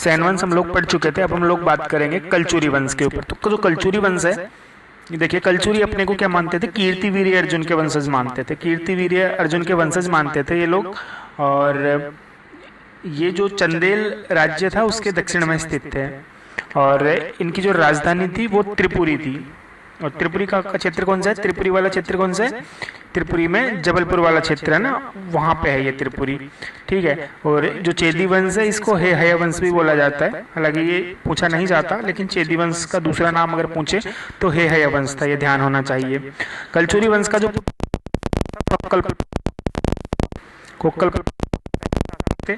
सेन वंश हम लोग पढ़ चुके थे। अब हम लोग बात करेंगे कलचुरी वंश के ऊपर। तो जो कलचुरी वंश है, ये देखिए, कलचुरी अपने को क्या मानते थे? कीर्तिवीर्य अर्जुन के वंशज मानते थे। कीर्तिवीर्य अर्जुन के वंशज मानते थे ये लोग। और ये जो चंदेल राज्य था उसके दक्षिण में स्थित थे। और इनकी जो राजधानी थी वो त्रिपुरी थी। और त्रिपुरी का क्षेत्र कौन सा है? त्रिपुरी वाला क्षेत्र कौन सा है? त्रिपुरी में जबलपुर वाला क्षेत्र है ना, वहां पे है ये त्रिपुरी। ठीक है। और जो चेदी वंश है इसको हे हय वंश भी बोला जाता है। हालांकि ये पूछा नहीं जाता, लेकिन चेदी वंश का दूसरा नाम अगर पूछे तो हे हय वंश था, ये ध्यान होना चाहिए। कलचुरी वंश का जो कोक्कल थे,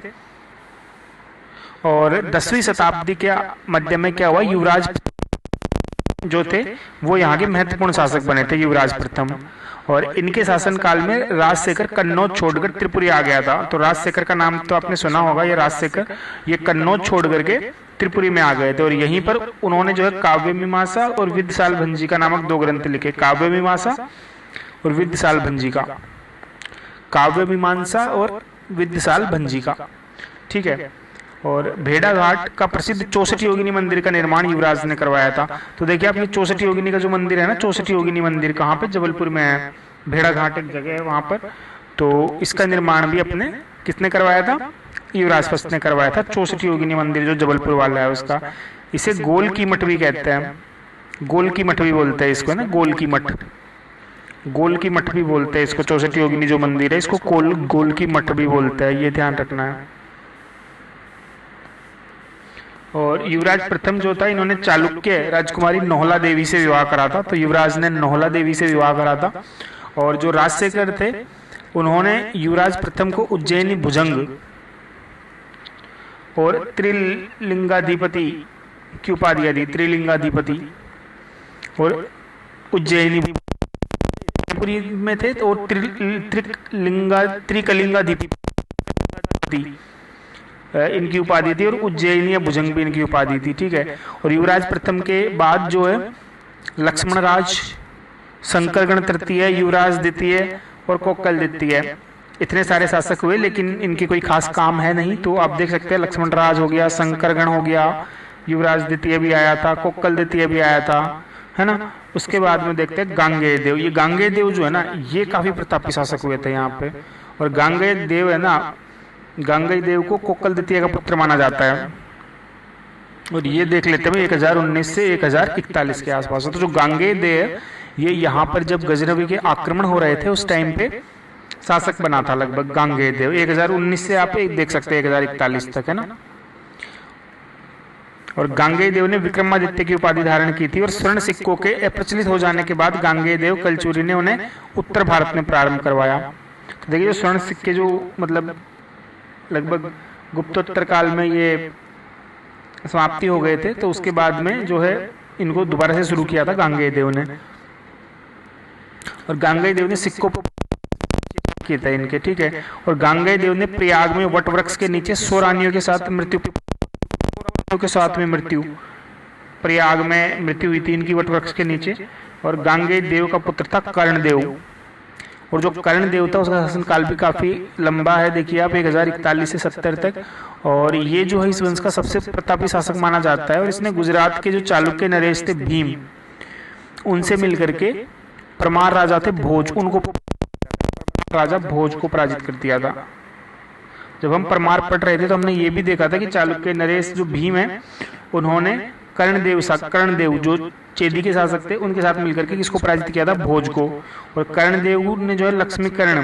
और 10वीं शताब्दी के मध्य में क्या हुआ, युवराज जो थे वो यहाँ के महत्वपूर्ण शासक बने थे, युवराज प्रथम। और इनके शासन काल में राजशेखर कन्नौज छोड़कर त्रिपुरी आ गया था। तो राजशेखर का नाम तो आपने सुना होगा, ये राजशेखर ये कन्नौज छोड़ करके त्रिपुरी में आ गए थे। और यहीं पर उन्होंने जो है काव्य मीमांसा और विद्यसाल भंजिका नामक 2 ग्रंथ लिखे। काव्य मीमांसा और विद्यसाल भंजिका, काव्य मीमांसा और विद्यसाल भंजिका। ठीक है। और भेड़ाघाट का प्रसिद्ध 64 योगिनी मंदिर का निर्माण युवराज ने करवाया था। तो देखिए आप, ये 64 योगिनी का जो मंदिर है ना, 64 योगिनी मंदिर कहाँ पे? जबलपुर में है। भेड़ाघाट एक जगह है वहां पर। तो इसका निर्माण भी अपने किसने करवाया था? युवराज फर्स्ट ने करवाया था। 64 योगिनी मंदिर जो जबलपुर वाला है उसका, इसे गोल की मठ भी कहते हैं। गोल की मठ भी बोलते हैं इसको, है ना, गोल की मठ। गोल की मठ भी बोलते हैं इसको। 64 योगिनी जो मंदिर है इसको गोल की मठ भी बोलते हैं, ये ध्यान रखना है। और युवराज प्रथम जो था, इन्होंने चालुक्य राजकुमारी नोहला देवी से विवाह करा था। तो युवराज ने नोहला देवी से विवाह करा था। और जो राजशेखर थे उन्होंने युवराज प्रथम को उज्जैनी भुजंग और त्रिलिंगाधिपति की उपाधियां दी। त्रिलिंगाधिपति और उज्जैनी त्रिपुरी में थे, तो त्रिकलिंगाधिपति इनकी उपाधि थी। और उज्जैनी या भुजंग भी इनकी उपाधि थी। ठीक है। और युवराज प्रथम के बाद जो है लक्ष्मण राज, शंकरगण तृतीय, युवराज द्वितीय और कोक्कल द्वितीय, इतने सारे शासक हुए, लेकिन इनके कोई खास काम है नहीं। तो आप देख सकते हैं, लक्ष्मण राज हो गया, शंकरगण हो गया, युवराज द्वितीय भी आया था, कोक्कल द्वितीय भी आया था, है ना। उसके बाद में देखते हैं गांगेय देव। ये गांगेय देव जो है ना, ये काफी प्रतापी शासक हुए थे यहाँ पे। और गांगेय देव है ना, गांगेय देव को कोक्कल द्वितीय का पुत्र माना जाता है। और ये देख लेते हैं 1019 से 1041 के आसपास। तो जो गांगेय देव, ये यहाँ पर जब गजनवी के आक्रमण हो रहे थे उस टाइम पे शासक बना था लगभग गांगेय देव। 1019 से आप देख सकते हैं 1041 तक, है ना। और गांगेय देव ने विक्रमादित्य की उपाधि धारण की थी। और स्वर्ण सिक्कों के अप्रचलित हो जाने के बाद गांगेय देव कलचुरी ने उन्हें उत्तर भारत में प्रारंभ करवाया। तो देखिए, जो स्वर्ण सिक्के जो मतलब लगभग गुप्तोत्तर काल में ये समाप्ति हो गए थे, तो उसके बाद में जो है इनको दोबारा से शुरू किया था गांगेय देव ने। और गांगेय देव ने सिक्कों पर किए थे इनके। ठीक है। और गांगेय देव ने प्रयाग में वट वृक्ष के नीचे 100 रानियों के साथ मृत्यु प्रयाग में मृत्यु हुई थी इनकी वट वृक्ष के नीचे। और गांगेय देव का पुत्र था कर्णदेव। और जो कर्णदेव था उसका शासन काल भी काफी लंबा है। देखिए आप, 1041 से 70 तक। और ये जो है इस वंश का सबसे प्रतापी शासक माना जाता है। और इसने गुजरात के जो चालुक्य नरेश थे भीम, उनसे मिलकर के परमार राजा थे भोज, उनको राजा भोज को पराजित कर दिया था। जब हम परमार पढ़ रहे थे तो हमने ये भी देखा था कि चालुक्य नरेश जो भीम है, उन्होंने कर्णदेव जो चेदी के शासक थे उनके साथ मिलकर के किसको पराजित किया था? भोज को। और कर्णदेव ने जो है लक्ष्मीकर्ण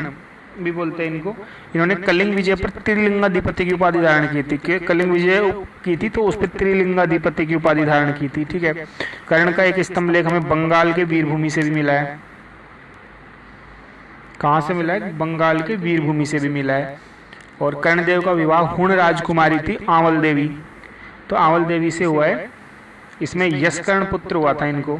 भी बोलते हैं इनको, इन्होंने कलिंग विजय पर त्रिलिंगाधिपति की उपाधि धारण की थी। कलिंग विजय की थी तो उस पर त्रिलिंगाधिपति की उपाधि धारण की थी। ठीक है। कर्ण का एक स्तंभ लेख हमें बंगाल के वीरभूमि से भी मिला है। कहाँ से मिला है? बंगाल के वीरभूमि से भी मिला है। और कर्णदेव का विवाह हुण राजकुमारी थी आंवल देवी, तो आंवल देवी से हुआ है। इसमें यशकर्ण पुत्र हुआ था इनको,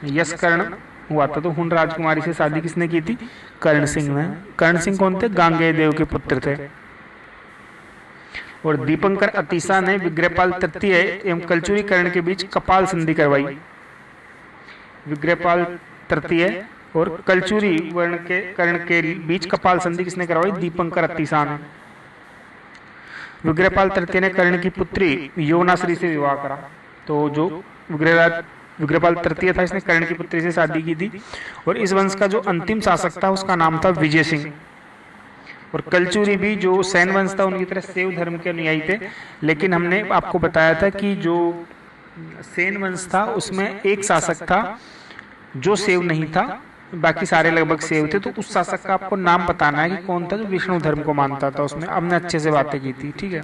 यशकर्ण हुआ था। तो हुण राजकुमारी से शादी किसने की थी? कर्ण सिंह ने। कर्ण सिंह कौन थे? गांगेय देव के पुत्र थे। और दीपंकर अतीसा ने विग्रहपाल तृतीय एवं कलचुरी कर्ण के बीच कपाल संधि करवाई। विग्रहपाल तृतीय और कलचुरी वर्ण के कर्ण के बीच कपाल संधि किसने करवाई? दीपंकर अतीसा ने। विग्रहपाल तृतीय ने कर्ण की पुत्री योनाश्री से विवाह करा। तो जो विग्रहपाल तृतीय था, इसने कर्ण की पुत्री से शादी की थी। और इस वंश का जो अंतिम शासक था उसका नाम था विजय सिंह। और कलचुरी भी जो सैन वंश था उनकी तरह शैव धर्म के अनुयायी थे, लेकिन हमने आपको बताया था कि जो सेन वंश था उसमें एक शासक था जो शैव नहीं था, बाकी सारे लगभग शैव थे। तो उस शासक का आपको नाम बताना है कि कौन था जो विष्णु धर्म को मानता था। उसमें हमने अच्छे से बातें की थी, ठीक है।